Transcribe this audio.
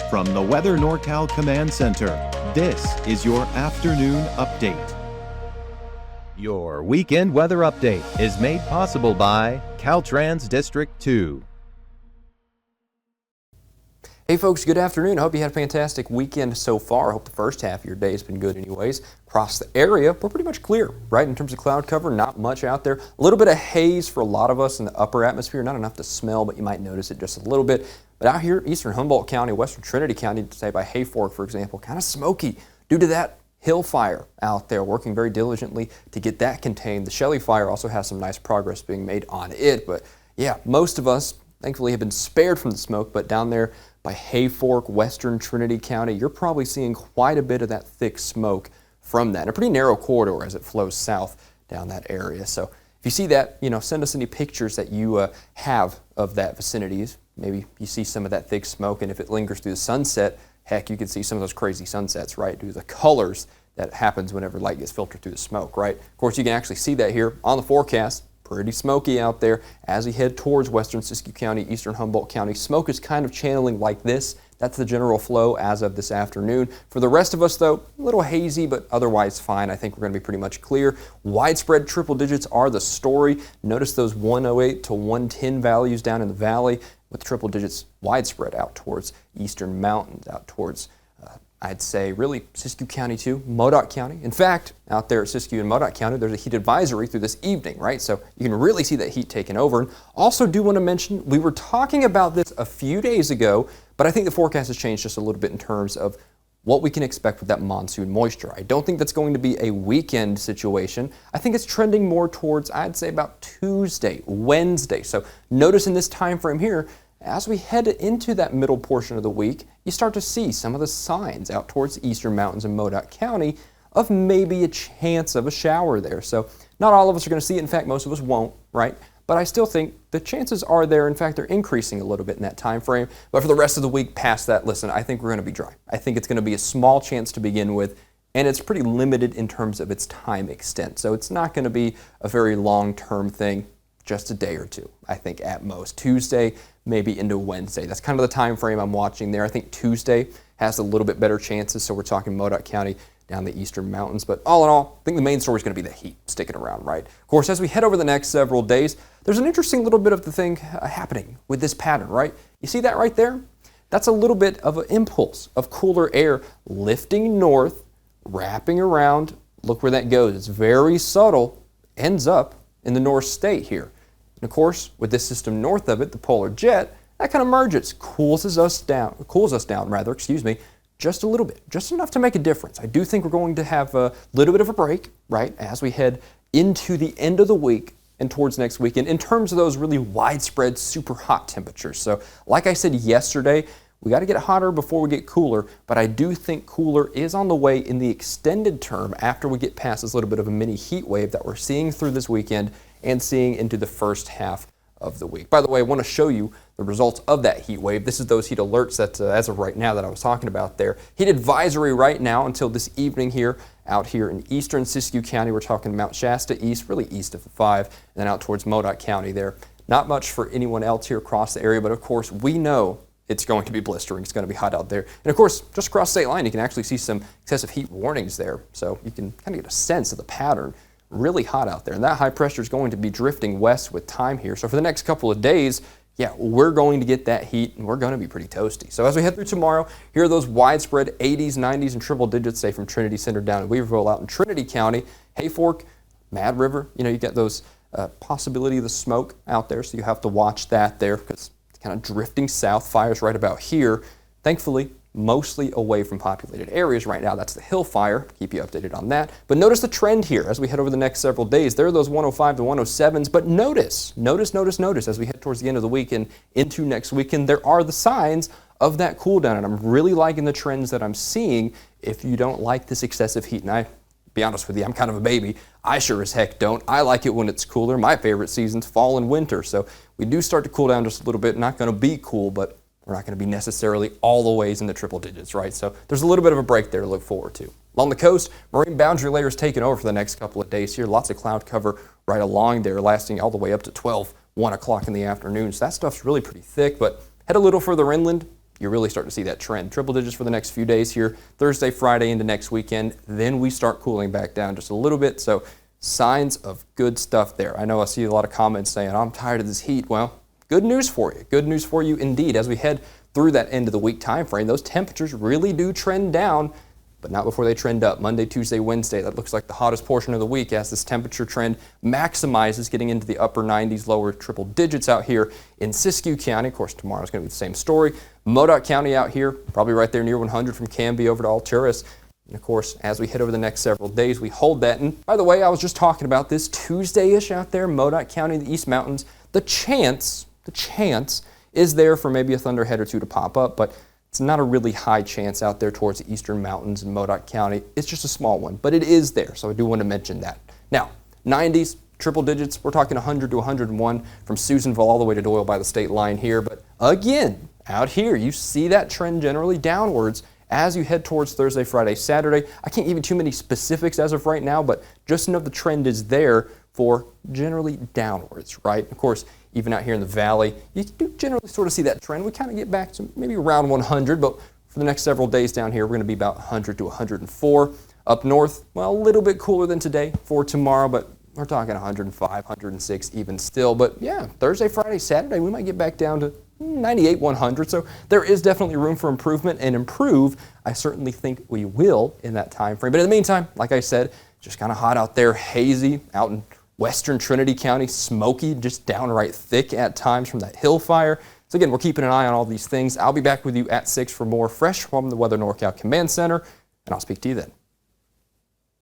From the Weather NorCal Command Center, this is your afternoon update. Your weekend weather update is made possible by Caltrans District 2. Hey folks, good afternoon. I hope you had a fantastic weekend so far. I hope the first half of your day has been good anyways. Across the area, we're pretty much clear, right? In terms of cloud cover, not much out there. A little bit of haze for a lot of us in the upper atmosphere. Not enough to smell, but you might notice it just a little bit. But out here, eastern Humboldt County, western Trinity County, say by Hayfork, for example, kind of smoky due to that hill fire out there, working very diligently to get that contained. The Shelley fire also has some nice progress being made on it. But yeah, most of us, thankfully, have been spared from the smoke, but down there by Hayfork, western Trinity County, you're probably seeing quite a bit of that thick smoke from that. A pretty narrow corridor as it flows south down that area. So if you see that, send us any pictures that you have of that vicinities. Maybe you see some of that thick smoke, and if it lingers through the sunset, heck, you can see some of those crazy sunsets, right, due to the colors that happens whenever light gets filtered through the smoke, right? Of course, you can actually see that here on the forecast. Pretty smoky out there as we head towards western Siskiyou County, eastern Humboldt County. Smoke is kind of channeling like this. That's the general flow as of this afternoon. For the rest of us, though, a little hazy, but otherwise fine. I think we're going to be pretty much clear. Widespread triple digits are the story. Notice those 108 to 110 values down in the valley with triple digits widespread out towards eastern mountains, out towards I'd say really Siskiyou County too, Modoc County. In fact, out there at Siskiyou and Modoc County, there's a heat advisory through this evening, right? So you can really see that heat taking over. And also do want to mention, we were talking about this a few days ago, but I think the forecast has changed just a little bit in terms of what we can expect with that monsoon moisture. I don't think that's going to be a weekend situation. I think it's trending more towards, I'd say about Tuesday, Wednesday. So notice in this time frame here, as we head into that middle portion of the week, you start to see some of the signs out towards eastern mountains and Modoc County of maybe a chance of a shower there. So not all of us are going to see it. In fact, most of us won't, right? But I still think the chances are there. In fact, they're increasing a little bit in that time frame. But for the rest of the week past that, listen, I think we're going to be dry. I think it's going to be a small chance to begin with, and it's pretty limited in terms of its time extent. So it's not going to be a very long-term thing. Just a day or two, I think at most. Tuesday, maybe into Wednesday. That's kind of the time frame I'm watching there. I think Tuesday has a little bit better chances, so we're talking Modoc County down the eastern mountains. But all in all, I think the main story is going to be the heat sticking around, right? Of course, as we head over the next several days, there's an interesting little bit of the thing happening with this pattern, right? You see that right there? That's a little bit of an impulse of cooler air lifting north, wrapping around. Look where that goes. It's very subtle, ends up in the North State here. And of course, with this system north of it, the polar jet, that kind of merges, cools us down, just a little bit, just enough to make a difference. I do think we're going to have a little bit of a break, right, as we head into the end of the week and towards next weekend in terms of those really widespread, super hot temperatures. So like I said yesterday, we got to get hotter before we get cooler, but I do think cooler is on the way in the extended term after we get past this little bit of a mini heat wave that we're seeing through this weekend and seeing into the first half of the week. By the way, I want to show you the results of that heat wave. This is those heat alerts that, as of right now, that I was talking about there. Heat advisory right now until this evening here, out here in eastern Siskiyou County. We're talking Mount Shasta east, really east of the 5, and then out towards Modoc County there. Not much for anyone else here across the area, but of course, we know it's going to be blistering. It's going to be hot out there. And of course, just across state line, you can actually see some excessive heat warnings there. So you can kind of get a sense of the pattern. Really hot out there. And that high pressure is going to be drifting west with time here. So for the next couple of days, yeah, we're going to get that heat and we're going to be pretty toasty. So as we head through tomorrow, here are those widespread 80s, 90s, and triple digits, say from Trinity Center down in Weaverville out in Trinity County, Hayfork, Mad River. You get those possibility of the smoke out there. So you have to watch that there because it's kind of drifting south. Fires right about here. Thankfully, mostly away from populated areas right now. That's the hill fire. Keep you updated on that. But notice the trend here as we head over the next several days. There are those 105 to 107s, but notice as we head towards the end of the week and into next weekend, there are the signs of that cool down. And I'm really liking the trends that I'm seeing if you don't like this excessive heat. And I, be honest with you, I'm kind of a baby. I sure as heck don't. I like it when it's cooler. My favorite season's fall and winter. So we do start to cool down just a little bit. Not going to be cool, but we're not going to be necessarily all the ways in the triple digits, right? So there's a little bit of a break there to look forward to. Along the coast, marine boundary layers taking over for the next couple of days here. Lots of cloud cover right along there, lasting all the way up to 1 o'clock in the afternoon. So that stuff's really pretty thick, but head a little further inland, you really start to see that trend. Triple digits for the next few days here, Thursday, Friday into next weekend. Then we start cooling back down just a little bit. So signs of good stuff there. I know I see a lot of comments saying, I'm tired of this heat. Well, good news for you. Good news for you indeed. As we head through that end of the week time frame, those temperatures really do trend down, but not before they trend up. Monday, Tuesday, Wednesday, that looks like the hottest portion of the week as this temperature trend maximizes, getting into the upper 90s, lower triple digits out here in Siskiyou County. Of course, tomorrow's going to be the same story. Modoc County out here, probably right there near 100 from Canby over to Alturas. And of course, as we head over the next several days, we hold that. And by the way, I was just talking about this Tuesday-ish out there, Modoc County, the East Mountains. The chance is there for maybe a thunderhead or two to pop up, but it's not a really high chance out there towards the eastern mountains in Modoc County. It's just a small one, but it is there, so I do want to mention that. Now, 90s, triple digits, we're talking 100 to 101 from Susanville all the way to Doyle by the state line here. But again, out here, you see that trend generally downwards as you head towards Thursday, Friday, Saturday. I can't give you too many specifics as of right now, but just know the trend is there for generally downwards, right? Of course, even out here in the valley, you do generally sort of see that trend. We kind of get back to maybe around 100, but for the next several days down here, we're going to be about 100 to 104. Up north, well, a little bit cooler than today for tomorrow, but we're talking 105, 106 even still. But yeah, Thursday, Friday, Saturday, we might get back down to 98, 100. So there is definitely room for improvement, and improve, I certainly think we will in that time frame. But in the meantime, like I said, just kind of hot out there, hazy out in western Trinity County, smoky, just downright thick at times from that hill fire. So again, we're keeping an eye on all these things. I'll be back with you at 6 for more fresh from the Weather NorCal Command Center, and I'll speak to you then.